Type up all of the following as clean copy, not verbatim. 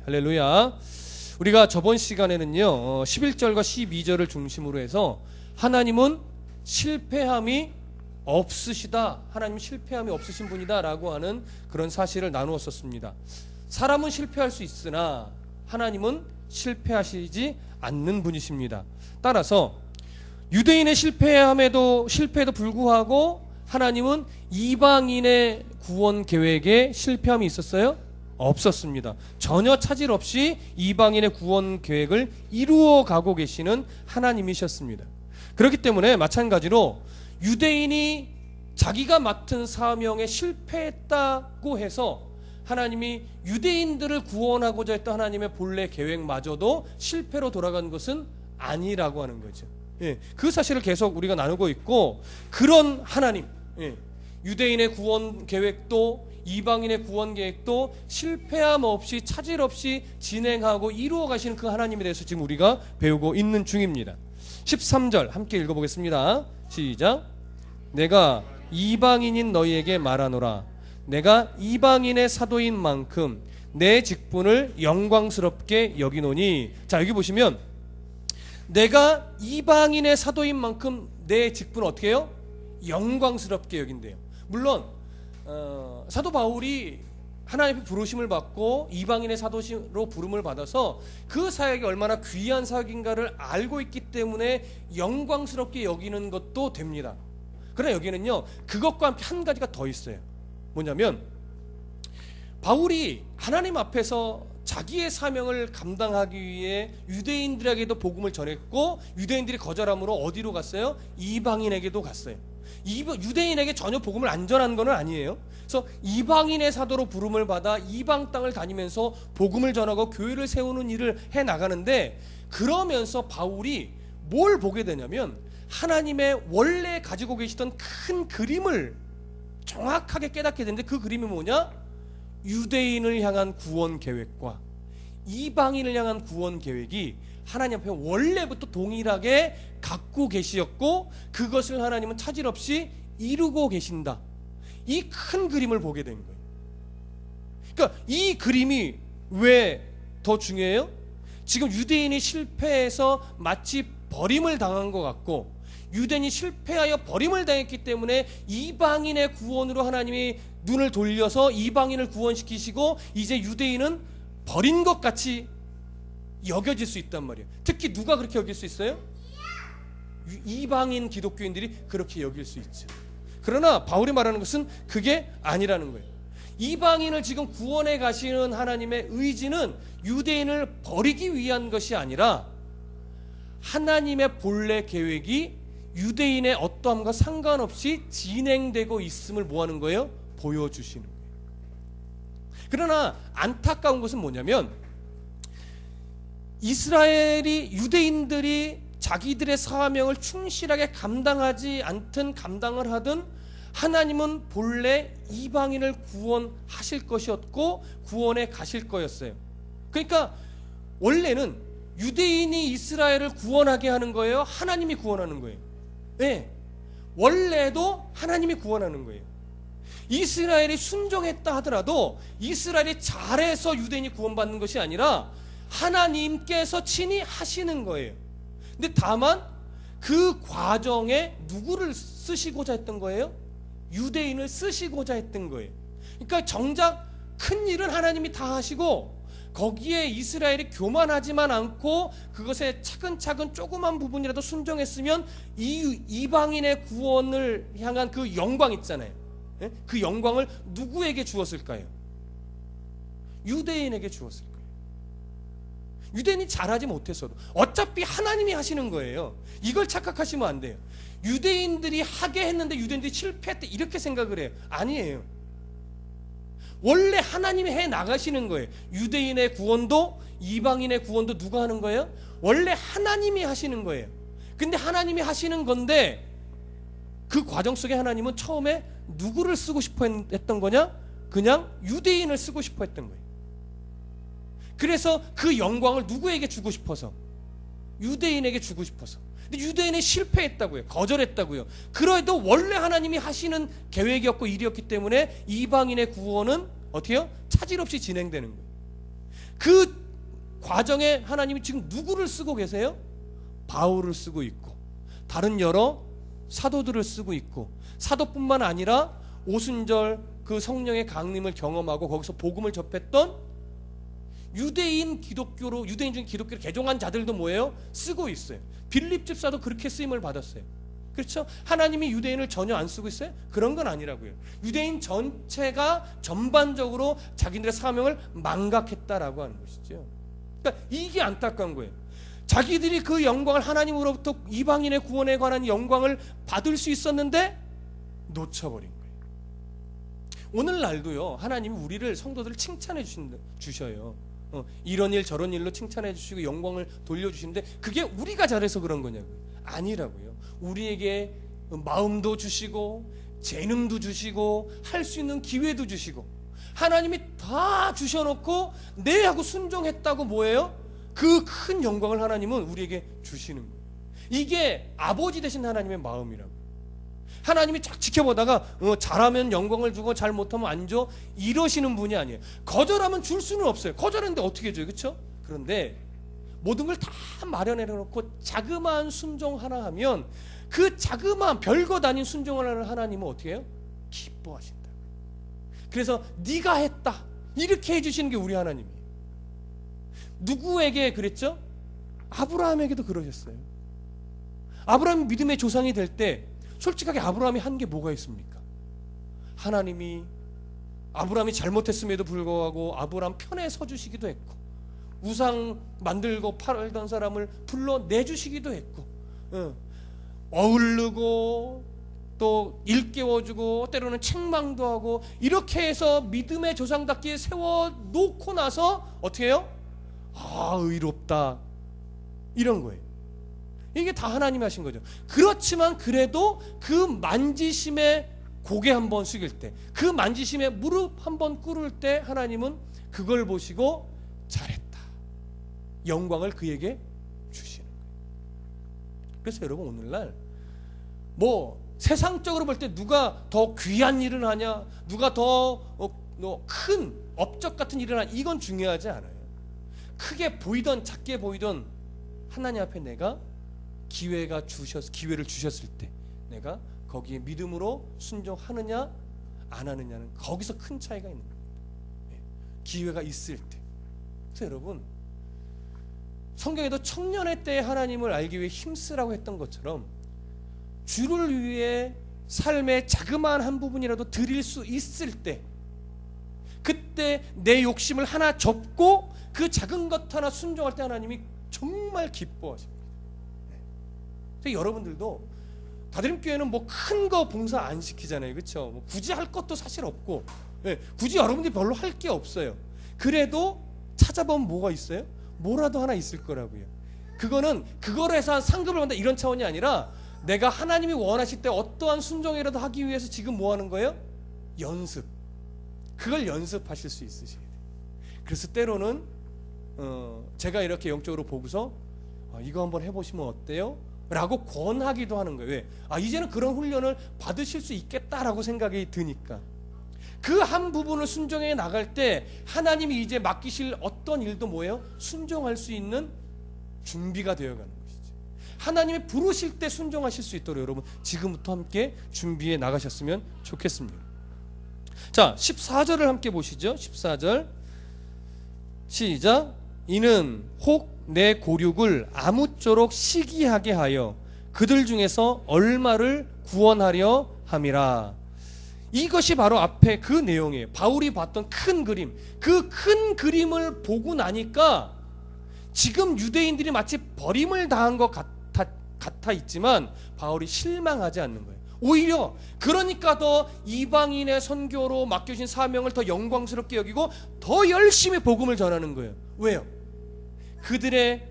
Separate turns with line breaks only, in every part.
할렐루야. 우리가 저번 시간에는요 11절과 12절을 중심으로 해서 하나님은 실패함이 없으시다, 하나님 실패함이 없으신 분이다 라고 하는 그런 사실을 나누었었습니다. 사람은 실패할 수 있으나 하나님은 실패하시지 않는 분이십니다. 따라서 유대인의 실패에도 불구하고 하나님은 이방인의 구원 계획에 실패함이 있었어요? 없었습니다. 전혀 차질 없이 이방인의 구원 계획을 이루어 가고 계시는 하나님이셨습니다. 그렇기 때문에 마찬가지로 유대인이 자기가 맡은 사명에 실패했다고 해서 하나님이 유대인들을 구원하고자 했던 하나님의 본래 계획마저도 실패로 돌아간 것은 아니라고 하는 거죠. 그 사실을 계속 우리가 나누고 있고, 그런 하나님, 유대인의 구원 계획도 이방인의 구원 계획도 실패함 없이 차질 없이 진행하고 이루어 가시는 그 하나님에 대해서 지금 우리가 배우고 있는 중입니다. 13절 함께 읽어보겠습니다. 시작. 내가 이방인인 너희에게 말하노라. 내가 이방인의 사도인 만큼 내 직분을 영광스럽게 여기노니. 자, 여기 보시면 내가 이방인의 사도인 만큼 내 직분을 어떻게 해요? 영광스럽게 여긴대요. 물론 사도 바울이 하나님의 부르심을 받고 이방인의 사도로 부름을 받아서 그 사역이 얼마나 귀한 사역인가를 알고 있기 때문에 영광스럽게 여기는 것도 됩니다. 그러나 여기는요 그것과 함께 한 가지가 더 있어요. 뭐냐면 바울이 하나님 앞에서 자기의 사명을 감당하기 위해 유대인들에게도 복음을 전했고, 유대인들이 거절함으로 어디로 갔어요? 이방인에게도 갔어요. 유대인에게 전혀 복음을 안 전한 건 아니에요. 그래서 이방인의 사도로 부름을 받아 이방 땅을 다니면서 복음을 전하고 교회를 세우는 일을 해 나가는데, 그러면서 바울이 뭘 보게 되냐면 하나님의 원래 가지고 계시던 큰 그림을 정확하게 깨닫게 되는데, 그 그림이 뭐냐? 유대인을 향한 구원 계획과 이방인을 향한 구원 계획이 하나님 앞에 원래부터 동일하게 갖고 계시었고, 그것을 하나님은 차질 없이 이루고 계신다. 이 큰 그림을 보게 된 거예요. 그러니까 이 그림이 왜 더 중요해요? 지금 유대인이 실패해서 마치 버림을 당한 것 같고, 유대인이 실패하여 버림을 당했기 때문에 이방인의 구원으로 하나님이 눈을 돌려서 이방인을 구원시키시고, 이제 유대인은 버린 것 같이 여겨질 수 있단 말이에요. 특히 누가 그렇게 여길 수 있어요? 이방인 기독교인들이 그렇게 여길 수 있죠. 그러나 바울이 말하는 것은 그게 아니라는 거예요. 이방인을 지금 구원해 가시는 하나님의 의지는 유대인을 버리기 위한 것이 아니라 하나님의 본래 계획이 유대인의 어떠함과 상관없이 진행되고 있음을 뭐하는 거예요? 보여주시는 거예요. 그러나 안타까운 것은 뭐냐면, 유대인들이 자기들의 사명을 충실하게 감당하지 않든 감당을 하든 하나님은 본래 이방인을 구원하실 것이었고 구원해 가실 거였어요. 그러니까 원래는 유대인이 이스라엘을 구원하게 하는 거예요? 하나님이 구원하는 거예요? 네, 원래도 하나님이 구원하는 거예요. 이스라엘이 순종했다 하더라도 이스라엘이 잘해서 유대인이 구원받는 것이 아니라 하나님께서 친히 하시는 거예요. 근데 다만 그 과정에 누구를 쓰시고자 했던 거예요? 유대인을 쓰시고자 했던 거예요. 그러니까 정작 큰 일은 하나님이 다 하시고, 거기에 이스라엘이 교만하지만 않고 그것에 차근차근 조그만 부분이라도 순종했으면 이방인의 구원을 향한 그 영광 있잖아요. 그 영광을 누구에게 주었을까요? 유대인에게 주었을 거예요. 유대인이 잘하지 못했어도 어차피 하나님이 하시는 거예요. 이걸 착각하시면 안 돼요. 유대인들이 하게 했는데 유대인들이 실패했대 이렇게 생각을 해요. 아니에요. 원래 하나님이 해 나가시는 거예요. 유대인의 구원도 이방인의 구원도 누가 하는 거예요? 원래 하나님이 하시는 거예요. 근데 하나님이 하시는 건데 그 과정 속에 하나님은 처음에 누구를 쓰고 싶어 했던 거냐? 그냥 유대인을 쓰고 싶어 했던 거예요. 그래서 그 영광을 누구에게 주고 싶어서? 유대인에게 주고 싶어서. 근데 유대인이 실패했다고요. 거절했다고요. 그래도 원래 하나님이 하시는 계획이었고 일이었기 때문에 이방인의 구원은 어떻게 해요? 차질 없이 진행되는 거예요. 그 과정에 하나님이 지금 누구를 쓰고 계세요? 바울을 쓰고 있고 다른 여러 사도들을 쓰고 있고 사도뿐만 아니라 오순절 그 성령의 강림을 경험하고 거기서 복음을 접했던 유대인 중에 기독교로 개종한 자들도 뭐예요? 쓰고 있어요. 빌립 집사도 그렇게 쓰임을 받았어요. 그렇죠? 하나님이 유대인을 전혀 안 쓰고 있어요? 그런 건 아니라고요. 유대인 전체가 전반적으로 자기들의 사명을 망각했다라고 하는 것이죠. 그러니까 이게 안타까운 거예요. 자기들이 그 영광을 하나님으로부터 이방인의 구원에 관한 영광을 받을 수 있었는데 놓쳐버린 거예요. 오늘날도요, 하나님이 우리를 성도들을 칭찬해 주셔요. 이런 일 저런 일로 칭찬해 주시고 영광을 돌려주시는데 그게 우리가 잘해서 그런 거냐고요. 아니라고요. 우리에게 마음도 주시고 재능도 주시고 할 수 있는 기회도 주시고 하나님이 다 주셔놓고 네 하고 순종했다고 뭐예요? 그 큰 영광을 하나님은 우리에게 주시는 거예요. 이게 아버지 되신 하나님의 마음이라고. 하나님이 쫙 지켜보다가 잘하면 영광을 주고 잘못하면 안 줘 이러시는 분이 아니에요. 거절하면 줄 수는 없어요. 거절했는데 어떻게 줘요? 그렇죠? 그런데 모든 걸 다 마련해 놓고 자그마한 순종 하나 하면 그 자그마한 별것 아닌 순종을 하는 하나님은 어떻게 해요? 기뻐하신다. 그래서 네가 했다 이렇게 해주시는 게 우리 하나님이에요. 누구에게 그랬죠? 아브라함에게도 그러셨어요. 아브라함이 믿음의 조상이 될 때 솔직하게 아브라함이 한 게 뭐가 있습니까? 하나님이 아브라함이 잘못했음에도 불구하고 아브라함 편에 서주시기도 했고 우상 만들고 팔던 사람을 불러내주시기도 했고 어울르고 또 일깨워주고 때로는 책망도 하고 이렇게 해서 믿음의 조상답게 세워놓고 나서 어떻게 해요? 아 의롭다 이런 거예요. 이게 다 하나님이 하신 거죠. 그렇지만 그래도 그 만지심에 고개 한번 숙일 때 그 만지심에 무릎 한번 꿇을 때 하나님은 그걸 보시고 잘했다 영광을 그에게 주시는 거예요. 그래서 여러분 오늘날 뭐 세상적으로 볼 때 누가 더 귀한 일을 하냐 누가 더 큰 업적 같은 일을 하냐 이건 중요하지 않아요. 크게 보이던 작게 보이던 하나님 앞에 내가 기회를 주셨을 때 내가 거기에 믿음으로 순종하느냐 안 하느냐는 거기서 큰 차이가 있는 겁니다. 기회가 있을 때. 그래서 여러분 성경에도 청년의 때에 하나님을 알기 위해 힘쓰라고 했던 것처럼 주를 위해 삶의 자그마한 한 부분이라도 드릴 수 있을 때 그때 내 욕심을 하나 접고 그 작은 것 하나 순종할 때 하나님이 정말 기뻐하십니다. 여러분들도 다드림교회는 뭐 큰 거 봉사 안 시키잖아요. 그렇죠? 뭐 굳이 할 것도 사실 없고 굳이 여러분들이 별로 할 게 없어요. 그래도 찾아보면 뭐가 있어요? 뭐라도 하나 있을 거라고요. 그거는 그거로 해서 상급을 받는다 이런 차원이 아니라 내가 하나님이 원하실 때 어떠한 순종이라도 하기 위해서 지금 뭐 하는 거예요? 연습. 그걸 연습하실 수 있으셔야 돼요. 그래서 때로는 제가 이렇게 영적으로 보고서 이거 한번 해보시면 어때요? 라고 권하기도 하는 거예요. 왜? 이제는 그런 훈련을 받으실 수 있겠다라고 생각이 드니까 그 한 부분을 순종해 나갈 때 하나님이 이제 맡기실 어떤 일도 뭐예요? 순종할 수 있는 준비가 되어가는 것이죠. 하나님이 부르실 때 순종하실 수 있도록 여러분 지금부터 함께 준비해 나가셨으면 좋겠습니다. 자 14절을 함께 보시죠. 14절 시작. 이는 혹 내 고륙을 아무쪼록 시기하게 하여 그들 중에서 얼마를 구원하려 함이라. 이것이 바로 앞에 그 내용이에요. 바울이 봤던 큰 그림. 그 큰 그림을 보고 나니까 지금 유대인들이 마치 버림을 당한 것 같아 있지만 바울이 실망하지 않는 거예요. 오히려 그러니까 더 이방인의 선교로 맡겨진 사명을 더 영광스럽게 여기고 더 열심히 복음을 전하는 거예요. 왜요? 그들의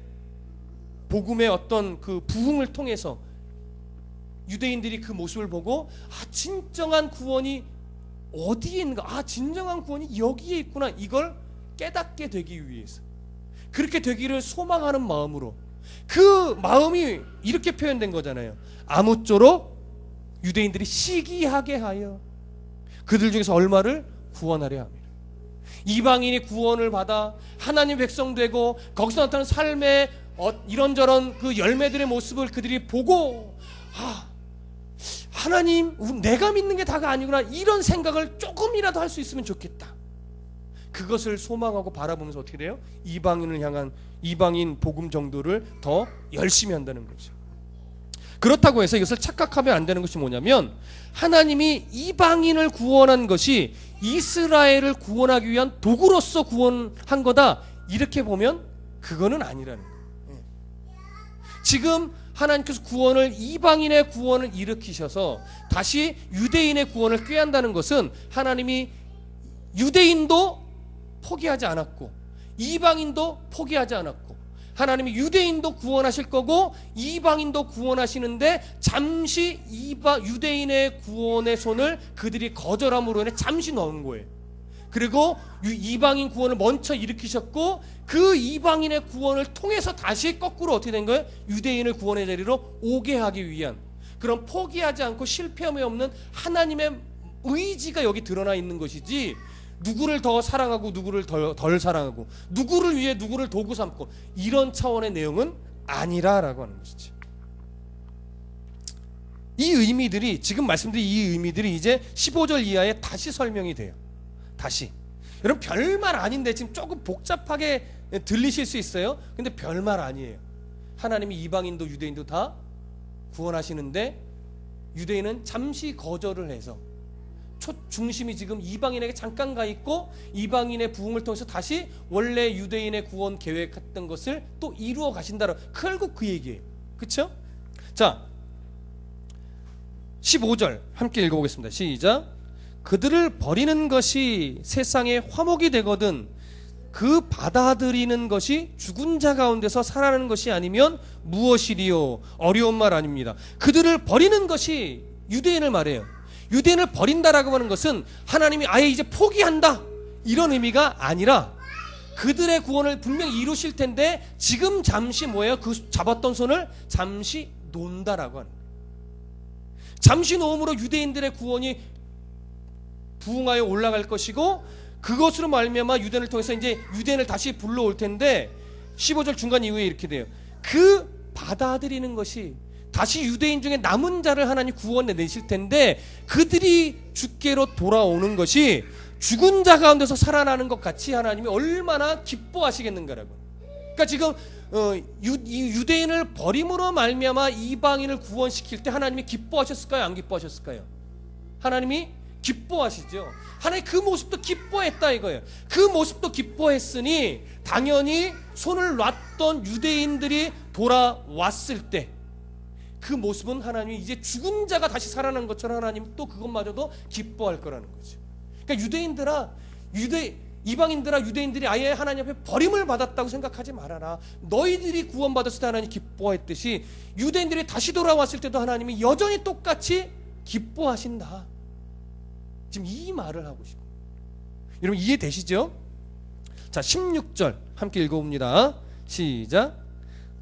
복음의 어떤 그 부흥을 통해서 유대인들이 그 모습을 보고 진정한 구원이 어디에 있는가? 진정한 구원이 여기에 있구나. 이걸 깨닫게 되기 위해서 그렇게 되기를 소망하는 마음으로 그 마음이 이렇게 표현된 거잖아요. 아무쪼록 유대인들이 시기하게 하여 그들 중에서 얼마를 구원하려 합니다. 이방인이 구원을 받아 하나님 백성 되고 거기서 나타나는 삶의 이런저런 그 열매들의 모습을 그들이 보고 하나님 내가 믿는 게 다가 아니구나 이런 생각을 조금이라도 할 수 있으면 좋겠다. 그것을 소망하고 바라보면서 어떻게 돼요? 이방인을 향한 이방인 복음 정도를 더 열심히 한다는 거죠. 그렇다고 해서 이것을 착각하면 안 되는 것이 뭐냐면 하나님이 이방인을 구원한 것이 이스라엘을 구원하기 위한 도구로서 구원한 거다 이렇게 보면 그거는 아니라는 거예요. 지금 하나님께서 구원을 이방인의 구원을 일으키셔서 다시 유대인의 구원을 꾀한다는 것은 하나님이 유대인도 포기하지 않았고 이방인도 포기하지 않았고 하나님이 유대인도 구원하실 거고 이방인도 구원하시는데 잠시 유대인의 구원의 손을 그들이 거절함으로 인해 잠시 넣은 거예요. 그리고 이방인 구원을 먼저 일으키셨고 그 이방인의 구원을 통해서 다시 거꾸로 어떻게 된 거예요? 유대인을 구원의 자리로 오게 하기 위한 그런 포기하지 않고 실패함이 없는 하나님의 의지가 여기 드러나 있는 것이지 누구를 더 사랑하고 누구를 덜 사랑하고 누구를 위해 누구를 도구 삼고 이런 차원의 내용은 아니라라고 하는 것이죠. 이 의미들이 지금 말씀드린 이 의미들이 이제 15절 이하에 다시 설명이 돼요. 다시. 여러분 별말 아닌데 지금 조금 복잡하게 들리실 수 있어요. 근데 별말 아니에요. 하나님이 이방인도 유대인도 다 구원하시는데 유대인은 잠시 거절을 해서 중심이 지금 이방인에게 잠깐 가 있고 이방인의 부흥을 통해서 다시 원래 유대인의 구원 계획했던 것을 또 이루어 가신다라. 결국 그 얘기예요. 그렇죠? 자, 15절 함께 읽어보겠습니다. 시작. 그들을 버리는 것이 세상에 화목이 되거든 그 받아들이는 것이 죽은 자 가운데서 살아나는 것이 아니면 무엇이리요? 어려운 말 아닙니다. 그들을 버리는 것이 유대인을 말해요. 유대인을 버린다라고 하는 것은 하나님이 아예 이제 포기한다 이런 의미가 아니라 그들의 구원을 분명히 이루실 텐데 지금 잠시 뭐예요? 그 잡았던 손을 잠시 놓는다라고 하는 거예요. 잠시 놓음으로 유대인들의 구원이 부흥하여 올라갈 것이고 그것으로 말미암아 유대인을 통해서 이제 유대인을 다시 불러올 텐데 15절 중간 이후에 이렇게 돼요. 그 받아들이는 것이 다시 유대인 중에 남은 자를 하나님 구원해 내실 텐데 그들이 주께로 돌아오는 것이 죽은 자 가운데서 살아나는 것 같이 하나님이 얼마나 기뻐하시겠는가라고. 그러니까 지금 유대인을 버림으로 말미암아 이방인을 구원시킬 때 하나님이 기뻐하셨을까요? 안 기뻐하셨을까요? 하나님이 기뻐하시죠. 하나님 그 모습도 기뻐했다 이거예요. 그 모습도 기뻐했으니 당연히 손을 놨던 유대인들이 돌아왔을 때 그 모습은 하나님이 이제 죽은 자가 다시 살아난 것처럼 하나님 또 그것마저도 기뻐할 거라는 거죠. 그러니까 이방인들아 유대인들이 아예 하나님 앞에 버림을 받았다고 생각하지 말아라. 너희들이 구원받았을 때 하나님 기뻐했듯이 유대인들이 다시 돌아왔을 때도 하나님이 여전히 똑같이 기뻐하신다. 지금 이 말을 하고 싶어요. 여러분 이해되시죠? 자, 16절 함께 읽어봅니다. 시작.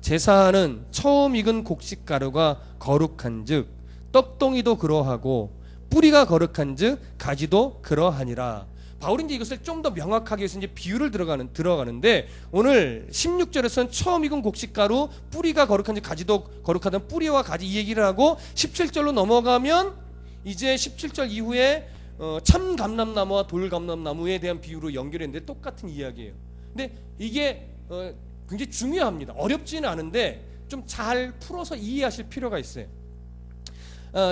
제사하는 처음 익은 곡식가루가 거룩한즉 떡덩이도 그러하고 뿌리가 거룩한즉 가지도 그러하니라. 바울이 이제 이것을 좀 더 명확하게 해서 이제 비유를 들어가는데 오늘 16절에서는 처음 익은 곡식가루 뿌리가 거룩한즉 가지도 거룩하다는 뿌리와 가지 이 얘기를 하고 17절로 넘어가면 이제 17절 이후에 참 감람나무와 돌 감람나무에 대한 비유로 연결했는데 똑같은 이야기예요. 근데 이게 굉장히 중요합니다. 어렵지는 않은데 좀 잘 풀어서 이해하실 필요가 있어요.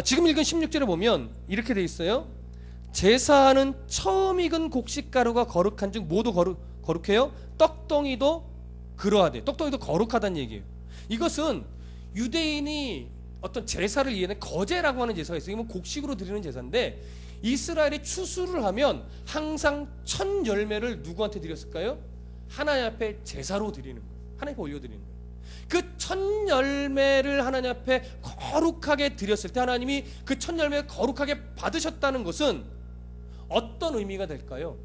지금 읽은 16절에 보면 이렇게 돼 있어요. 제사하는 처음 익은 곡식가루가 거룩한즉 모두 거룩해요. 떡덩이도 그러하대. 떡덩이도 거룩하다는 얘기예요. 이것은 유대인이 어떤 제사를 이해하는 거제라고 하는 제사가 있어요. 이건 곡식으로 드리는 제사인데 이스라엘이 추수를 하면 항상 첫 열매를 누구한테 드렸을까요? 하나님 앞에 제사로 드리는 거예요. 하나님께 올려드리는 거예요. 그 첫 열매를 하나님 앞에 거룩하게 드렸을 때 하나님이 그 첫 열매를 거룩하게 받으셨다는 것은 어떤 의미가 될까요?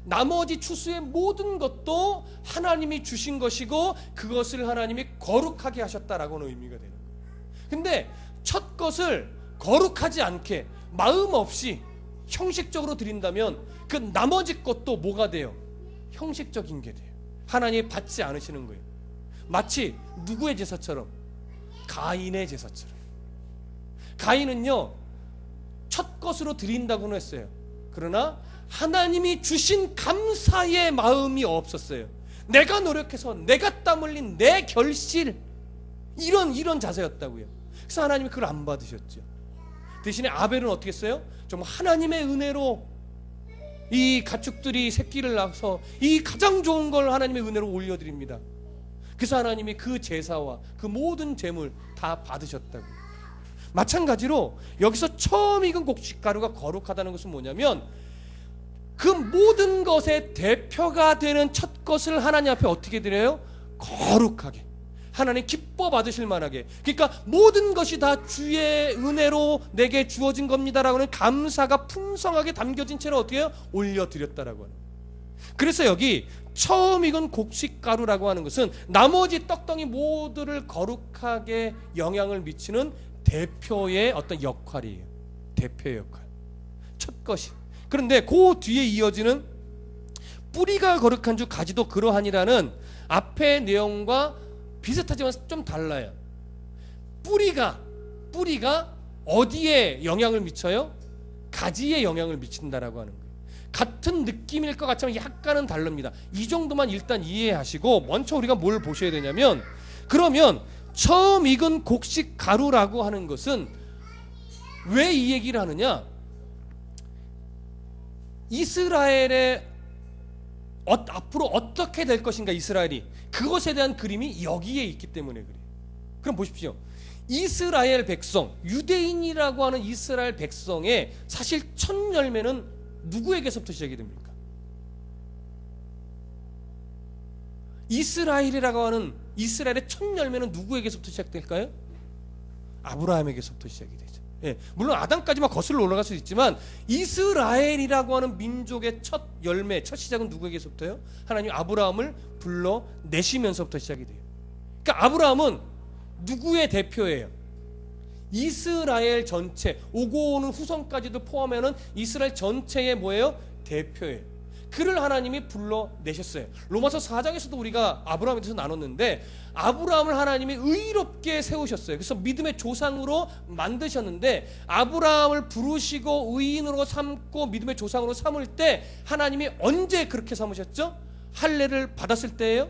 나머지 추수의 모든 것도 하나님이 주신 것이고 그것을 하나님이 거룩하게 하셨다라고 하는 의미가 되는 거예요. 근데 첫 것을 거룩하지 않게 마음 없이 형식적으로 드린다면 그 나머지 것도 뭐가 돼요? 형식적인 게 돼요. 하나님이 받지 않으시는 거예요. 마치 누구의 제사처럼? 가인의 제사처럼. 가인은요 첫 것으로 드린다고는 했어요. 그러나 하나님이 주신 감사의 마음이 없었어요. 내가 노력해서 내가 땀 흘린 내 결실, 이런 자세였다고요. 그래서 하나님이 그걸 안 받으셨죠. 대신에 아벨은 어떻게 했어요? 정말 하나님의 은혜로 이 가축들이 새끼를 낳아서 이 가장 좋은 걸 하나님의 은혜로 올려드립니다. 그래서 하나님이 그 제사와 그 모든 제물 다 받으셨다고. 마찬가지로 여기서 처음 익은 곡식가루가 거룩하다는 것은 뭐냐면 그 모든 것의 대표가 되는 첫 것을 하나님 앞에 어떻게 드려요? 거룩하게, 하나님 기뻐 받으실 만하게. 그러니까 모든 것이 다 주의 은혜로 내게 주어진 겁니다라고 하는 감사가 풍성하게 담겨진 채로 어떻게 해요? 올려드렸다라고 하는. 그래서 여기 처음 익은 곡식가루라고 하는 것은 나머지 떡덩이 모두를 거룩하게 영향을 미치는 대표의 어떤 역할이에요. 대표의 역할. 첫 것이. 그런데 그 뒤에 이어지는 뿌리가 거룩한 주 가지도 그러하니라는 앞의 내용과 비슷하지만 좀 달라요. 뿌리가 어디에 영향을 미쳐요? 가지에 영향을 미친다라고 하는 거예요. 같은 느낌일 것 같지만 약간은 다릅니다. 이 정도만 일단 이해하시고 먼저 우리가 뭘 보셔야 되냐면, 그러면 처음 익은 곡식 가루라고 하는 것은 왜 이 얘기를 하느냐? 이스라엘의 앞으로 어떻게 될 것인가, 이스라엘이, 그것에 대한 그림이 여기에 있기 때문에 그래요. 그럼 보십시오. 이스라엘 백성, 유대인이라고 하는 이스라엘 백성의 사실 첫 열매는 누구에게서부터 시작이 됩니까? 이스라엘이라고 하는 이스라엘의 첫 열매는 누구에게서부터 시작될까요? 아브라함에게서부터 시작이 되죠. 예, 물론 아담까지만 거슬러 올라갈 수 있지만 이스라엘이라고 하는 민족의 첫 열매, 첫 시작은 누구에게서부터요? 하나님 아브라함을 불러내시면서부터 시작이 돼요. 그러니까 아브라함은 누구의 대표예요? 이스라엘 전체, 오고 오는 후손까지도 포함하는 이스라엘 전체의 뭐예요? 대표예요. 그를 하나님이 불러내셨어요. 로마서 4장에서도 우리가 아브라함에 대해서 나눴는데 아브라함을 하나님이 의롭게 세우셨어요. 그래서 믿음의 조상으로 만드셨는데 아브라함을 부르시고 의인으로 삼고 믿음의 조상으로 삼을 때 하나님이 언제 그렇게 삼으셨죠? 할례를 받았을 때예요?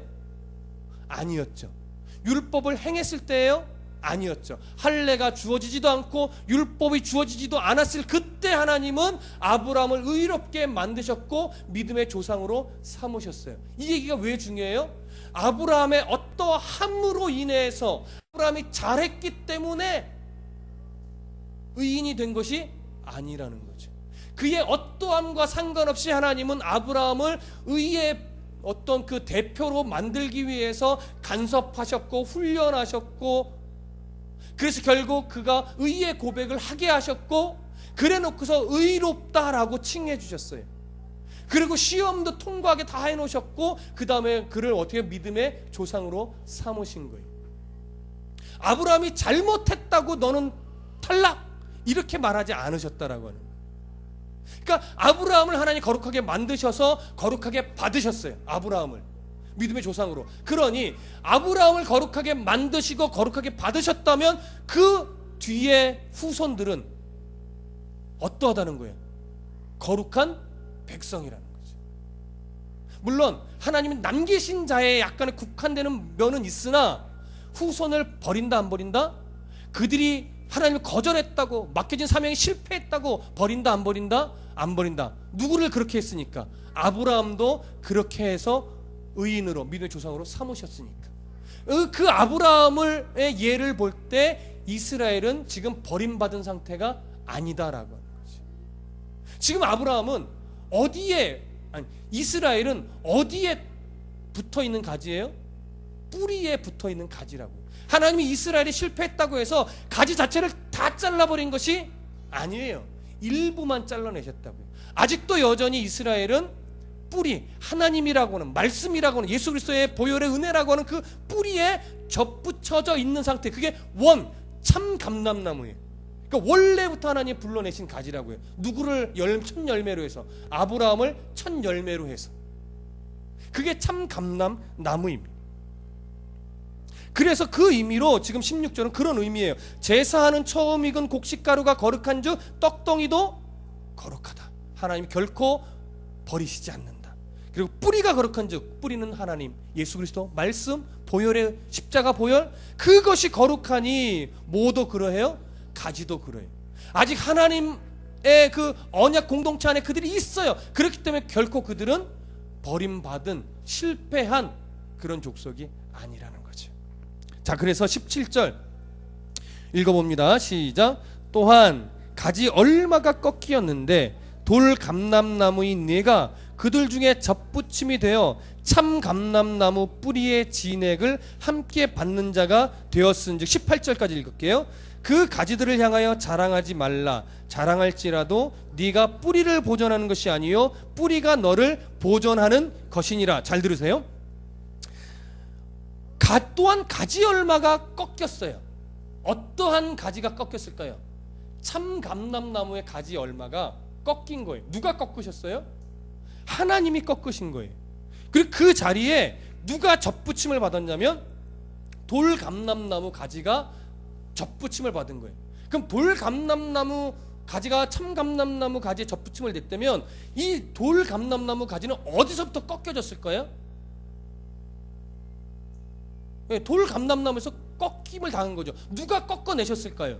아니었죠. 율법을 행했을 때예요? 아니었죠. 할례가 주어지지도 않고 율법이 주어지지도 않았을 그때 하나님은 아브라함을 의롭게 만드셨고 믿음의 조상으로 삼으셨어요. 이 얘기가 왜 중요해요? 아브라함의 어떠함으로 인해서 아브라함이 잘했기 때문에 의인이 된 것이 아니라는 거죠. 그의 어떠함과 상관없이 하나님은 아브라함을 의의 어떤 그 대표로 만들기 위해서 간섭하셨고 훈련하셨고, 그래서 결국 그가 의의 고백을 하게 하셨고, 그래 놓고서 의롭다라고 칭해 주셨어요. 그리고 시험도 통과하게 다 해놓으셨고, 그 다음에 그를 어떻게 믿음의 조상으로 삼으신 거예요. 아브라함이 잘못했다고 너는 탈락, 이렇게 말하지 않으셨다라고 하는 거예요. 그러니까 아브라함을 하나님이 거룩하게 만드셔서 거룩하게 받으셨어요. 아브라함을 믿음의 조상으로. 그러니 아브라함을 거룩하게 만드시고 거룩하게 받으셨다면 그 뒤에 후손들은 어떠하다는 거예요? 거룩한 백성이라는 거죠. 물론 하나님이 남기신 자에 약간의 국한되는 면은 있으나 후손을 버린다 안 버린다? 그들이 하나님을 거절했다고, 맡겨진 사명이 실패했다고 버린다 안 버린다? 안 버린다. 누구를 그렇게 했으니까? 아브라함도 그렇게 해서 의인으로 믿음의 조상으로 삼으셨으니까. 그 아브라함의 예를 볼 때 이스라엘은 지금 버림받은 상태가 아니다라고 하는 거지. 지금 아브라함은 어디에, 아니 이스라엘은 어디에 붙어있는 가지예요? 뿌리에 붙어있는 가지라고. 하나님이 이스라엘이 실패했다고 해서 가지 자체를 다 잘라버린 것이 아니에요. 일부만 잘라내셨다고요. 아직도 여전히 이스라엘은 뿌리, 하나님이라고 하는, 말씀이라고 하는, 예수 그리스도의 보혈의 은혜라고 하는 그 뿌리에 접붙여져 있는 상태, 그게 원, 참 감람나무예요. 그러니까 원래부터 하나님이 불러내신 가지라고요. 누구를 첫 열매로 해서? 아브라함을 첫 열매로 해서. 그게 참 감람 나무입니다. 그래서 그 의미로 지금 16절은 그런 의미예요. 제사하는 처음 익은 곡식가루가 거룩한 즉 떡덩이도 거룩하다. 하나님이 결코 버리시지 않는다. 그리고 뿌리가 거룩한 즉 뿌리는 하나님 예수 그리스도 말씀 보혈의 십자가 보혈 그것이 거룩하니 뭐도 그러해요? 가지도 그래요. 아직 하나님의 그 언약 공동체 안에 그들이 있어요. 그렇기 때문에 결코 그들은 버림받은 실패한 그런 족속이 아니라는 거죠. 자, 그래서 17절 읽어봅니다. 시작. 또한 가지 얼마가 꺾이었는데 돌 감람나무인 네가 그들 중에 접붙임이 되어 참 감람나무 뿌리의 진액을 함께 받는 자가 되었은즉 18절까지 읽을게요. 그 가지들을 향하여 자랑하지 말라. 자랑할지라도 네가 뿌리를 보존하는 것이 아니요 뿌리가 너를 보존하는 것이니라. 잘 들으세요. 또한 가지 얼마가 꺾였어요. 어떠한 가지가 꺾였을까요? 참 감람나무의 가지 얼마가 꺾인 거예요. 누가 꺾으셨어요? 하나님이 꺾으신 거예요. 그리고 그 자리에 누가 접붙임을 받았냐면 돌 감람나무 가지가 접붙임을 받은 거예요. 그럼 돌 감람나무 가지가 참 감람나무 가지에 접붙임을 냈다면 이 돌 감람나무 가지는 어디서부터 꺾여졌을까요? 돌 감람나무에서 꺾임을 당한 거죠. 누가 꺾어내셨을까요?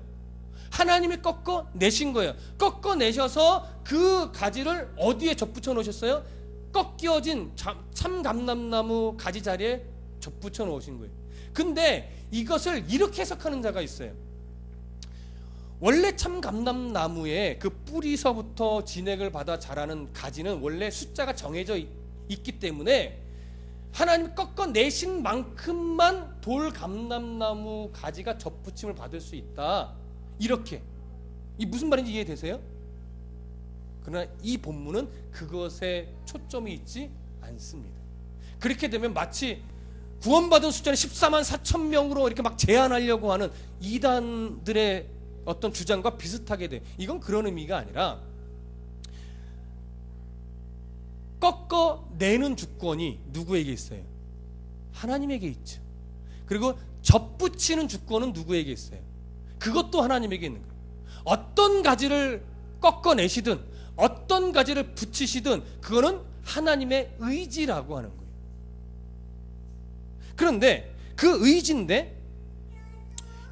하나님이 꺾어내신 거예요. 꺾어내셔서 그 가지를 어디에 접붙여 놓으셨어요? 꺾여진 참 감람나무 가지 자리에 접붙여 놓으신 거예요. 근데 이것을 이렇게 해석하는 자가 있어요. 원래 참 감람나무의 그 뿌리서부터 진액을 받아 자라는 가지는 원래 숫자가 정해져 있기 때문에 하나님 꺾어내신 만큼만 돌 감람나무 가지가 접붙임을 받을 수 있다. 이렇게. 이 무슨 말인지 이해되세요? 그러나 이 본문은 그것에 초점이 있지 않습니다. 그렇게 되면 마치 구원받은 숫자는 14만 4천 명으로 이렇게 막 제한하려고 하는 이단들의 어떤 주장과 비슷하게 돼. 이건 그런 의미가 아니라 꺾어내는 주권이 누구에게 있어요? 하나님에게 있죠. 그리고 접붙이는 주권은 누구에게 있어요? 그것도 하나님에게 있는 거예요. 어떤 가지를 꺾어내시든 어떤 가지를 붙이시든 그거는 하나님의 의지라고 하는 거예요. 그런데 그 의지인데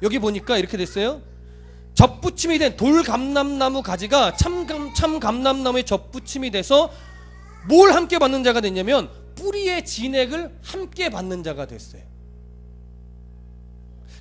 여기 보니까 이렇게 됐어요. 접붙임이 된 돌 감람나무 가지가 참 감람나무에 접붙임이 돼서 뭘 함께 받는 자가 됐냐면 뿌리의 진액을 함께 받는 자가 됐어요.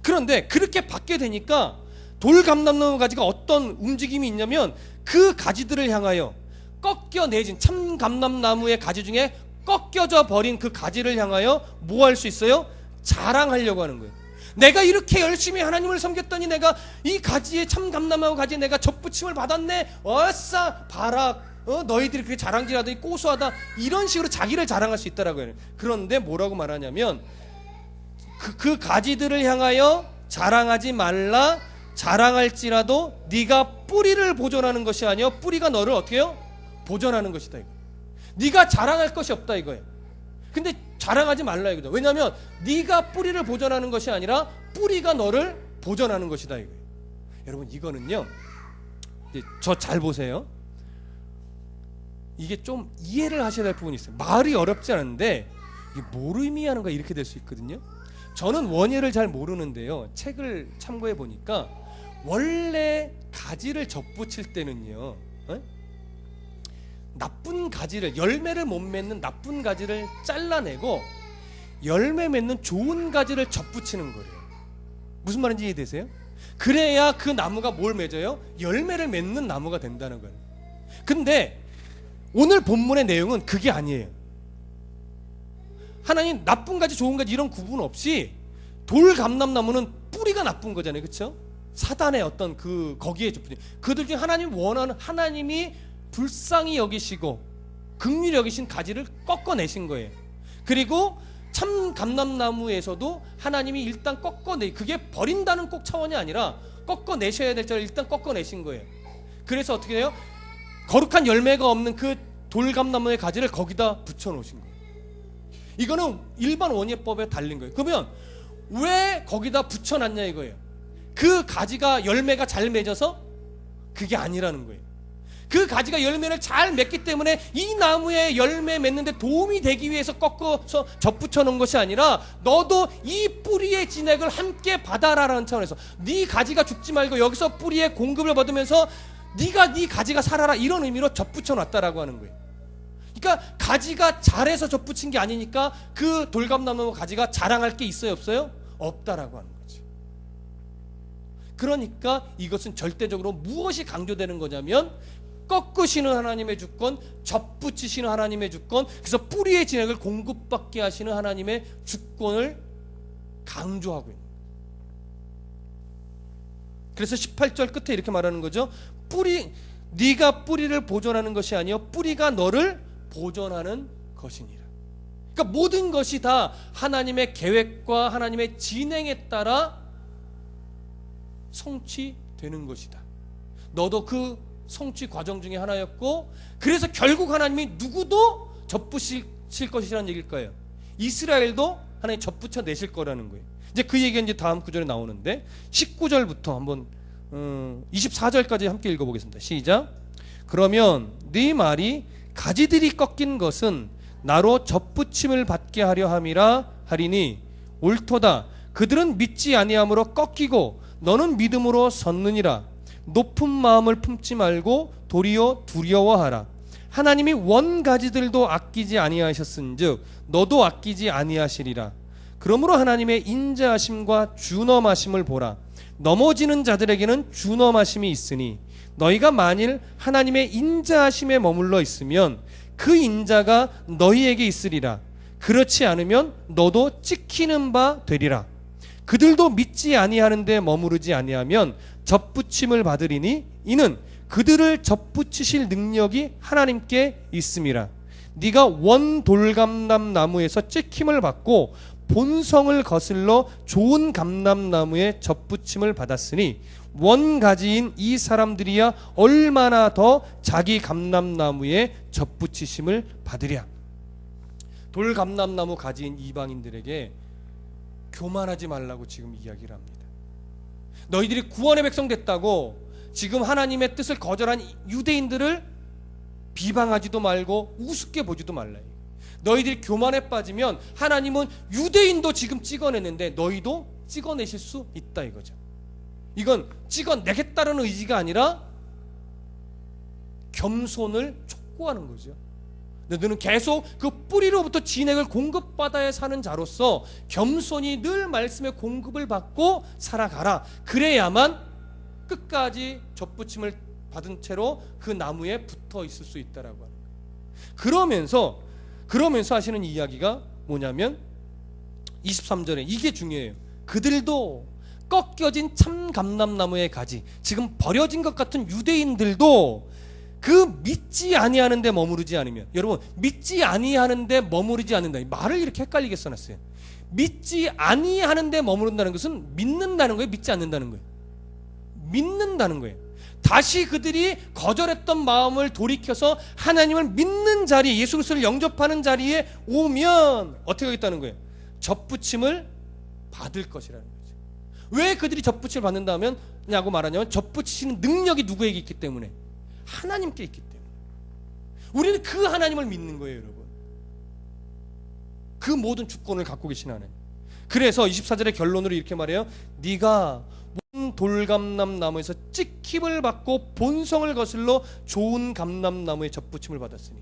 그런데 그렇게 받게 되니까 돌 감람나무 가지가 어떤 움직임이 있냐면 그 가지들을 향하여 꺾여내진 참 감람나무의 가지 중에 꺾여져 버린 그 가지를 향하여 뭐 할 수 있어요? 자랑하려고 하는 거예요. 내가 이렇게 열심히 하나님을 섬겼더니 내가 이 가지에 참 감람나무 가지에 내가 접붙임을 받았네. 어싸 봐라. 너희들이 그렇게 자랑질하더니 고소하다. 이런 식으로 자기를 자랑할 수 있다라고요. 그런데 뭐라고 말하냐면 그 가지들을 향하여 자랑하지 말라. 자랑할지라도 네가 뿌리를 보존하는 것이 아니요 뿌리가 너를 어떻게 해요? 보존하는 것이다. 이거. 네가 자랑할 것이 없다 이거예요. 근데 자랑하지 말라 이거죠. 왜냐하면 네가 뿌리를 보존하는 것이 아니라 뿌리가 너를 보존하는 것이다 이거예요. 여러분 이거는요. 저 잘 보세요. 이게 좀 이해를 하셔야 될 부분이 있어요. 말이 어렵지 않은데 이게 뭘 의미하는가 이렇게 될 수 있거든요. 저는 원예를 잘 모르는데요. 책을 참고해 보니까 원래 가지를 접붙일 때는요. 나쁜 가지를 열매를 못 맺는 나쁜 가지를 잘라내고 열매 맺는 좋은 가지를 접붙이는 거예요. 무슨 말인지 이해되세요? 그래야 그 나무가 뭘 맺어요? 열매를 맺는 나무가 된다는 거예요. 근데 오늘 본문의 내용은 그게 아니에요. 하나님 나쁜 가지 좋은 가지 이런 구분 없이 돌 감람나무는 뿌리가 나쁜 거잖아요. 그렇죠? 사단의 어떤 거기에 접붙이 그들 중에 하나님 원하는 하나님이 불쌍히 여기시고 긍휼히 여기신 가지를 꺾어내신 거예요. 그리고 참 감람나무에서도 하나님이 일단 꺾어내 그게 버린다는 꼭 차원이 아니라 꺾어내셔야 될 자를 일단 꺾어내신 거예요. 그래서 어떻게 돼요? 거룩한 열매가 없는 그 돌감나무의 가지를 거기다 붙여놓으신 거예요. 이거는 일반 원예법에 달린 거예요. 그러면 왜 거기다 붙여놨냐 이거예요. 그 가지가 열매가 잘 맺어서? 그게 아니라는 거예요. 그 가지가 열매를 잘 맺기 때문에 이 나무에 열매 맺는데 도움이 되기 위해서 꺾어서 접붙여 놓은 것이 아니라 너도 이 뿌리의 진액을 함께 받아라라는 차원에서 네 가지가 죽지 말고 여기서 뿌리의 공급을 받으면서 네가 네 가지가 살아라, 이런 의미로 접붙여 놨다라고 하는 거예요. 그러니까 가지가 잘해서 접붙인 게 아니니까 그 돌감나무 가지가 자랑할 게 있어요, 없어요? 없다라고 하는 거지. 그러니까 이것은 절대적으로 무엇이 강조되는 거냐면 꺾으시는 하나님의 주권, 접붙이시는 하나님의 주권, 그래서 뿌리의 진액을 공급받게 하시는 하나님의 주권을 강조하고 있는 거예요. 그래서 18절 끝에 이렇게 말하는 거죠. 네가 뿌리를 보존하는 것이 아니요 뿌리가 너를 보존하는 것이니라. 그러니까 모든 것이 다 하나님의 계획과 하나님의 진행에 따라 성취되는 것이다. 너도 그 성취 과정 중에 하나였고, 그래서 결국 하나님이 누구도 접붙이실 것이라는 얘기일 거예요. 이스라엘도 하나님 접붙여 내실 거라는 거예요. 이제 그 얘기가 이제 다음 구절에 나오는데 19절부터 한번 24절까지 함께 읽어보겠습니다. 시작. 그러면 네 말이 가지들이 꺾인 것은 나로 접붙임을 받게 하려 함이라 하리니 옳도다. 그들은 믿지 아니함으로 꺾이고 너는 믿음으로 섰느니라. 높은 마음을 품지 말고 도리어 두려워하라. 하나님이 원가지들도 아끼지 아니하셨은즉 너도 아끼지 아니하시리라. 그러므로 하나님의 인자하심과 준엄하심을 보라. 넘어지는 자들에게는 준엄하심이 있으니 너희가 만일 하나님의 인자하심에 머물러 있으면 그 인자가 너희에게 있으리라. 그렇지 않으면 너도 찍히는 바 되리라. 그들도 믿지 아니하는데 머무르지 아니하면 접붙임을 받으리니 이는 그들을 접붙이실 능력이 하나님께 있음이라. 네가 원 돌감람 나무에서 찍힘을 받고 본성을 거슬러 좋은 감람나무에 접붙임을 받았으니 원가지인 이 사람들이야 얼마나 더 자기 감람나무에 접붙이심을 받으랴. 돌감람나무 가지인 이방인들에게 교만하지 말라고 지금 이야기를 합니다. 너희들이 구원의 백성 됐다고 지금 하나님의 뜻을 거절한 유대인들을 비방하지도 말고 우습게 보지도 말라. 너희들이 교만에 빠지면 하나님은 유대인도 지금 찍어내는데 너희도 찍어내실 수 있다 이거죠. 이건 찍어내겠다는 의지가 아니라 겸손을 촉구하는 거죠. 너희들은 계속 그 뿌리로부터 진액을 공급받아야 사는 자로서 겸손히 늘 말씀의 공급을 받고 살아가라. 그래야만 끝까지 접붙임을 받은 채로 그 나무에 붙어 있을 수 있다라고 하는 거예요. 그러면서 하시는 이야기가 뭐냐면 23절에 이게 중요해요. 그들도 꺾여진 참 감람나무의 가지, 지금 버려진 것 같은 유대인들도 그 믿지 아니하는데 머무르지 않으면, 여러분 믿지 아니하는데 머무르지 않는다, 말을 이렇게 헷갈리게 써놨어요. 믿지 아니하는데 머무른다는 것은 믿는다는 거예요, 믿지 않는다는 거예요? 믿는다는 거예요. 다시 그들이 거절했던 마음을 돌이켜서 하나님을 믿는 자리, 예수 그리스도를 영접하는 자리에 오면 어떻게 하겠다는 거예요? 접붙임을 받을 것이라는 거죠. 왜 그들이 접붙임을 받는다냐고 말하냐면 접붙이시는 능력이 누구에게 있기 때문에? 하나님께 있기 때문에. 우리는 그 하나님을 믿는 거예요, 여러분. 그 모든 주권을 갖고 계신 하나님. 그래서 24절의 결론으로 이렇게 말해요. 네가 돌감람 나무에서 찍힘을 받고 본성을 거슬러 좋은 감람나무에 접붙임을 받았으니,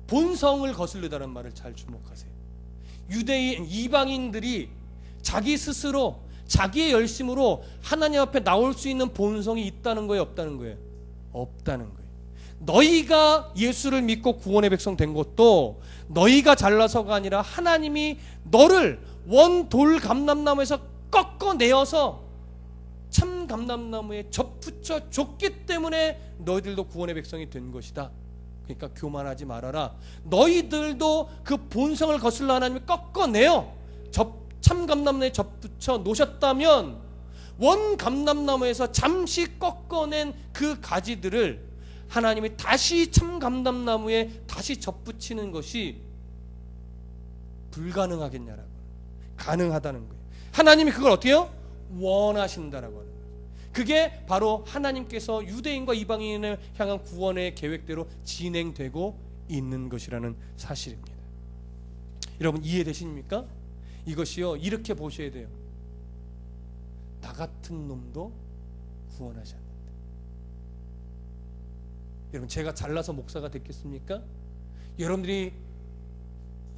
본성을 거슬르다는 말을 잘 주목하세요. 유대인 이방인들이 자기 스스로 자기의 열심으로 하나님 앞에 나올 수 있는 본성이 있다는 거예요, 없다는 거예요? 없다는 거예요. 너희가 예수를 믿고 구원의 백성 된 것도 너희가 잘나서가 아니라 하나님이 너를 원 돌감람나무에서 꺾어내어서 참 감람나무에 접붙여 줬기 때문에 너희들도 구원의 백성이 된 것이다. 그러니까 교만하지 말아라. 너희들도 그 본성을 거슬러 하나님이 꺾어내어 참 감람나무에 접붙여 놓으셨다면 원 감람나무에서 잠시 꺾어낸 그 가지들을 하나님이 다시 참 감람나무에 다시 접붙이는 것이 불가능하겠냐라고, 가능하다는 거예요. 하나님이 그걸 어떻게 해요? 원하신다라고 하는 거예요. 그게 바로 하나님께서 유대인과 이방인을 향한 구원의 계획대로 진행되고 있는 것이라는 사실입니다. 여러분 이해되십니까? 이것이요, 이렇게 보셔야 돼요. 나 같은 놈도 구원하지 않는다. 여러분, 제가 잘나서 목사가 됐겠습니까? 여러분들이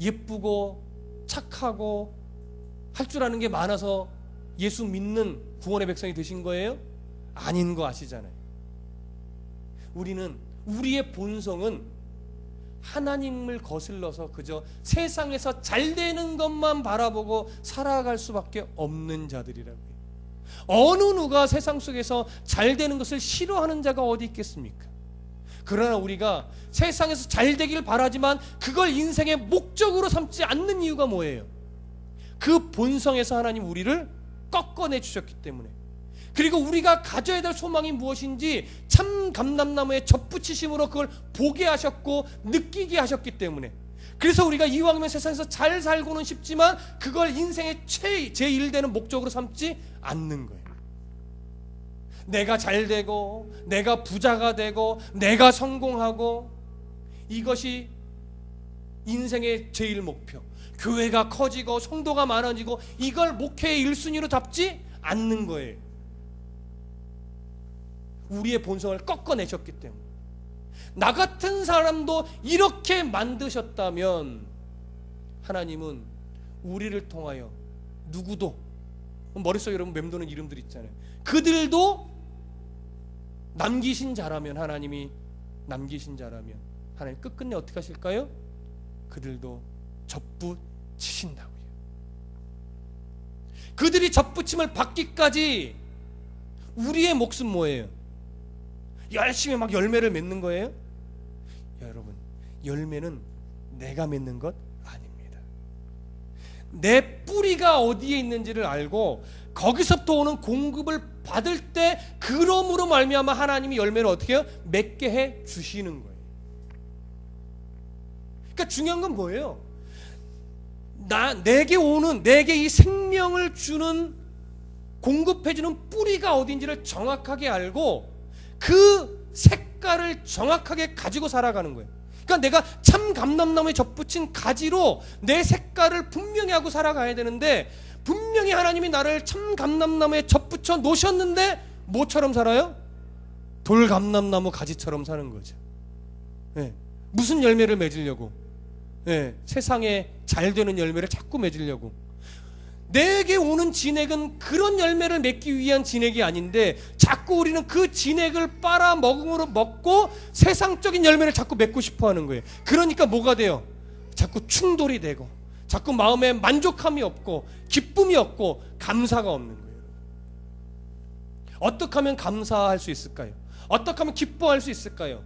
예쁘고 착하고 할 줄 아는 게 많아서 예수 믿는 구원의 백성이 되신 거예요? 아닌 거 아시잖아요. 우리의 본성은 하나님을 거슬러서 그저 세상에서 잘 되는 것만 바라보고 살아갈 수밖에 없는 자들이라고요. 어느 누가 세상 속에서 잘 되는 것을 싫어하는 자가 어디 있겠습니까? 그러나 우리가 세상에서 잘 되길 바라지만 그걸 인생의 목적으로 삼지 않는 이유가 뭐예요? 그 본성에서 하나님 우리를 꺾어내 주셨기 때문에, 그리고 우리가 가져야 될 소망이 무엇인지 참 감람나무에 접붙이심으로 그걸 보게 하셨고 느끼게 하셨기 때문에, 그래서 우리가 이왕이면 세상에서 잘 살고는 싶지만 그걸 인생의 제1 되는 목적으로 삼지 않는 거예요. 내가 잘 되고 내가 부자가 되고 내가 성공하고, 이것이 인생의 제1 목표, 교회가 커지고 성도가 많아지고, 이걸 목회의 1순위로 잡지 않는 거예요. 우리의 본성을 꺾어내셨기 때문에. 나 같은 사람도 이렇게 만드셨다면 하나님은 우리를 통하여 누구도, 머릿속에 여러분 맴도는 이름들 있잖아요. 그들도 남기신 자라면, 하나님이 남기신 자라면 하나님 끝끝내 어떻게 하실까요? 그들도 접붙이신다고요. 그들이 접붙임을 받기까지 우리의 몫은 뭐예요? 열심히 막 열매를 맺는 거예요? 여러분, 열매는 내가 맺는 것 아닙니다. 내 뿌리가 어디에 있는지를 알고 거기서부터 오는 공급을 받을 때, 그러므로 말미암아 하나님이 열매를 어떻게 해요? 맺게 해 주시는 거예요. 그러니까 중요한 건 뭐예요? 내게 이 생명을 주는, 공급해주는 뿌리가 어딘지를 정확하게 알고 그 색깔을 정확하게 가지고 살아가는 거예요. 그러니까 내가 참 감람나무에 접붙인 가지로 내 색깔을 분명히 하고 살아가야 되는데, 분명히 하나님이 나를 참 감람나무에 접붙여 놓으셨는데 뭐처럼 살아요? 돌 감람나무 가지처럼 사는 거죠. 네. 무슨 열매를 맺으려고? 네. 세상에 잘 되는 열매를 자꾸 맺으려고. 내게 오는 진액은 그런 열매를 맺기 위한 진액이 아닌데, 자꾸 우리는 그 진액을 빨아먹음으로 먹고 세상적인 열매를 자꾸 맺고 싶어 하는 거예요. 그러니까 뭐가 돼요? 자꾸 충돌이 되고, 자꾸 마음에 만족함이 없고, 기쁨이 없고, 감사가 없는 거예요. 어떻게 하면 감사할 수 있을까요? 어떻게 하면 기뻐할 수 있을까요?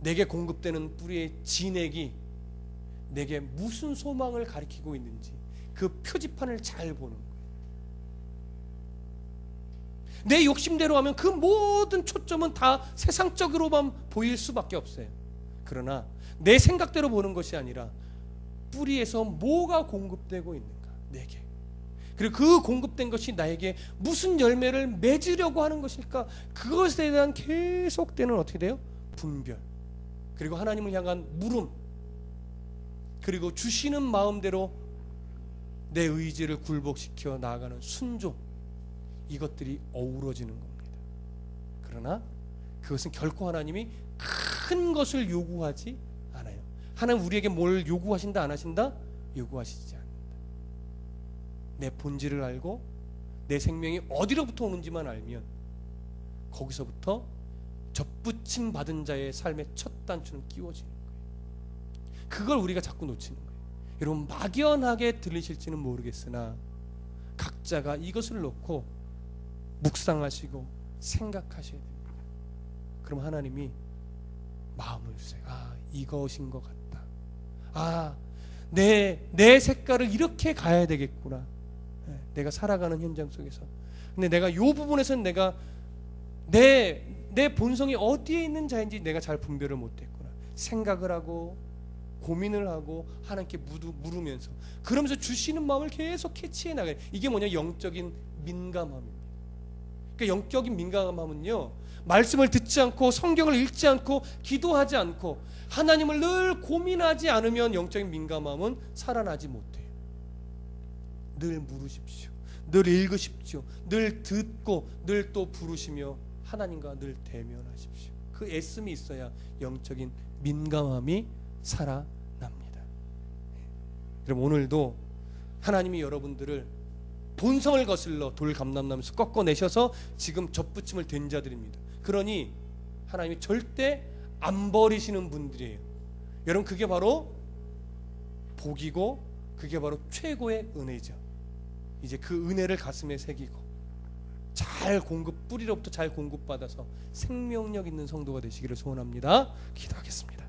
내게 공급되는 뿌리의 진액이 내게 무슨 소망을 가리키고 있는지 그 표지판을 잘 보는 거예요. 내 욕심대로 하면 그 모든 초점은 다 세상적으로만 보일 수밖에 없어요. 그러나 내 생각대로 보는 것이 아니라 뿌리에서 뭐가 공급되고 있는가, 내게. 그리고 그 공급된 것이 나에게 무슨 열매를 맺으려고 하는 것일까, 그것에 대한 계속되는 어떻게 돼요? 분별. 그리고 하나님을 향한 물음, 그리고 주시는 마음대로 내 의지를 굴복시켜 나아가는 순종, 이것들이 어우러지는 겁니다. 그러나 그것은 결코 하나님이 큰 것을 요구하지 않아요. 하나님 우리에게 뭘 요구하신다 안 하신다? 요구하시지 않는다. 내 본질을 알고 내 생명이 어디로부터 오는지만 알면 거기서부터 접붙임 받은 자의 삶의 첫 단추는 끼워지는 거예요. 그걸 우리가 자꾸 놓치는 거예요. 여러분, 막연하게 들리실지는 모르겠으나 각자가 이것을 놓고 묵상하시고 생각하셔야 됩니다. 그럼 하나님이 마음을 주세요. 아, 이것인 것 같다. 아, 내 색깔을 이렇게 가야 되겠구나. 내가 살아가는 현장 속에서. 근데 내가 요 부분에서는 내가 내 본성이 어디에 있는 자인지 내가 잘 분별을 못했구나. 생각을 하고 고민을 하고 하나님께 물으면서, 그러면서 주시는 마음을 계속 캐치해 나가요. 이게 뭐냐? 영적인 민감함입니다. 그러니까 영적인 민감함은요, 말씀을 듣지 않고 성경을 읽지 않고 기도하지 않고 하나님을 늘 고민하지 않으면 영적인 민감함은 살아나지 못해요. 늘 물으십시오. 늘 읽으십시오. 늘 듣고 늘 또 부르시며 하나님과 늘 대면하십시오. 그 애씀이 있어야 영적인 민감함이 살아납니다. 그럼 오늘도 하나님이 여러분들을 본성을 거슬러 돌 감람나무에서 꺾어내셔서 지금 접붙임을 된 자들입니다. 그러니 하나님이 절대 안 버리시는 분들이에요. 여러분, 그게 바로 복이고 그게 바로 최고의 은혜죠. 이제 그 은혜를 가슴에 새기고 잘 뿌리로부터 잘 공급받아서 생명력 있는 성도가 되시기를 소원합니다. 기도하겠습니다.